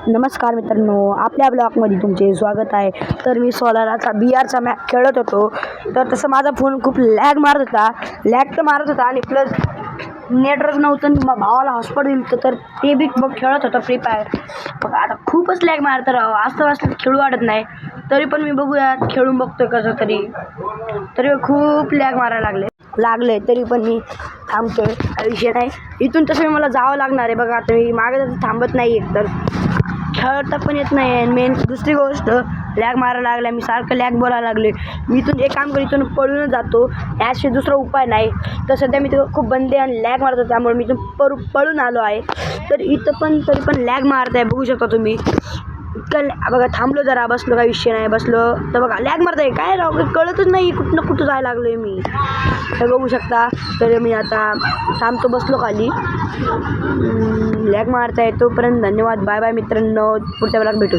नमस्कार मित्रांनो, आपल्या ब्लॉगमध्ये तुमचे स्वागत आहे. तर मी सोलाराचा BRचा मॅच खेळत होतो. तर तसं माझा फोन खूप लॅग मारत होता आणि प्लस नेटवर्क नव्हतं. भावाला हॉटस्पॉट दिलं तर ते बी मग खेळत होता फ्री फायर. मग आता खूपच लॅग मारतं राव, असं खेळू वाटत नाही. तरी पण मी बघूया खेळून बघतोय कसं तरी खूप लॅग मारायला लागले तरी पण मी थांबतोय. काही विषय नाही, इथून तसं मला जावं लागणार आहे. बघा आता मी मागे थांबत नाही, एकतर खेळता पण येत नाही. मेन दुसरी गोष्ट, लॅग मारायला लागला, मी सारखं लॅग बोलायला लागले. मी इथून एक काम इथून पळूनच जातो, याशिवाय दुसरा उपाय नाही. तर सध्या मी तिथं खूप बंदे आणि लॅग मारतो, त्यामुळे मी इथून पळून आलो आहे. तर इथं तरी पण लॅग मारत आहे, बघू शकता तुम्ही. इतकं बघा, थांबलो जरा, बसलो, काही विषय नाही, बसलो तर बघा लॅग मारत आहे. काय राव, कळतच नाही कुठं जायला लागलो मी. तर बघू शकता. तर मी आता थांबतो, बसलो खाली. लॅग मारता आहे. तोपर्यंत धन्यवाद, बाय बाय मित्रांनो, पुढच्या वेळेला भेटू.